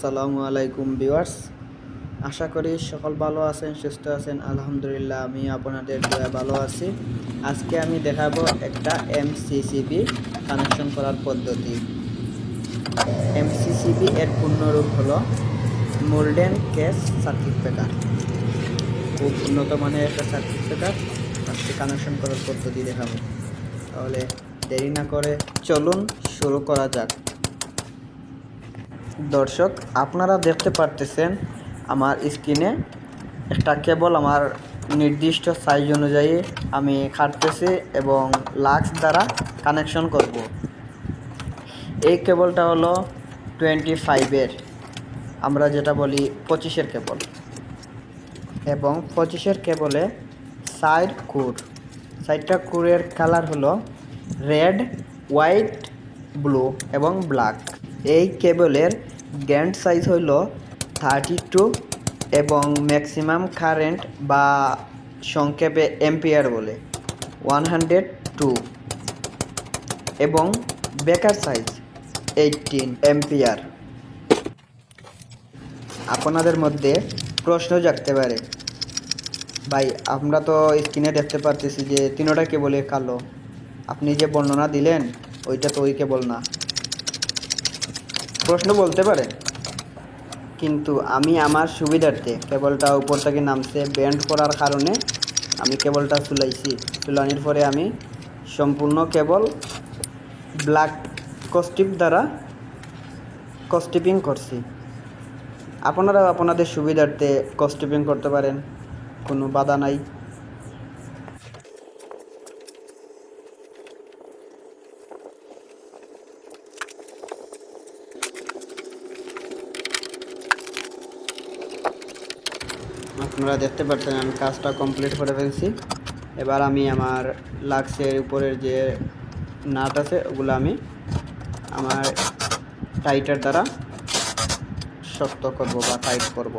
আসসালামু আলাইকুম ভিউয়ার্স, আশা করি সকল ভালো আছেন, সুস্থ আছেন। আলহামদুলিল্লাহ, আমি আপনাদের দোয়া ভালো আছি। আজকে আমি দেখাবো একটা এমসিসিবি কানেকশন করার পদ্ধতি। এমসিসিবি এর পূর্ণরূপ হলো মোল্ডেন কেস সার্কিট ব্রেকার। খুব উন্নত মানের একটা সার্কিট ব্রেকার। আজকে কানেকশন করার পদ্ধতি দেখাবো। তাহলে দেরি না করে চলুন শুরু করা যাক। দর্শক, আপনারা দেখতে পারতেছেন আমার স্ক্রিনে একটা কেবল আমার নির্দিষ্ট সাইজ অনুযায়ী আমি কাটতেছি এবং লাক্স দ্বারা কানেকশন করব। এই কেবলটা হলো 25-এর, আমরা যেটা বলি 25-এর কেবল, এবং 25-এর কেবলে সাইডটা কুরের কালার হলো রেড, হোয়াইট, ব্লু এবং ব্ল্যাক। এই কেবলের গ্যান্ড সাইজ হইল 32 এবং ম্যাক্সিমাম কারেন্ট বা সংক্ষেপে এম্পিয়ার বলে 102 এবং ব্রেকার সাইজ 18 এম্পিয়ার। আপনাদের মধ্যে প্রশ্ন জাগতে পারে, ভাই আমরা তো স্ক্রিনে দেখতে পারতেছি যে তিনোটা কেবলে কালো, আপনি যে বর্ণনা দিলেন ওইটা তো ওই কেবল না। প্রশ্ন বলতে পারেন, কিন্তু আমি আমার সুবিধার্থে কেবলটা উপর থেকে নামছে ব্যান্ড করার কারণে আমি কেবলটা চুলানির পরে আমি সম্পূর্ণ কেবল ব্ল্যাক কস্টিপ দ্বারা কস্টিপিং করছি। আপনারা আপনাদের সুবিধার্থে কস্টিপিং করতে পারেন, কোনো বাধা নাই। আপনারা দেখতে পাচ্ছেন আমি কাজটা কমপ্লিট করে ফেলছি। এবার আমি আমার লাক্সের উপরের যে নাট আছে ওগুলো আমি আমার টাইটার দ্বারা শক্ত করব বা টাইট করব।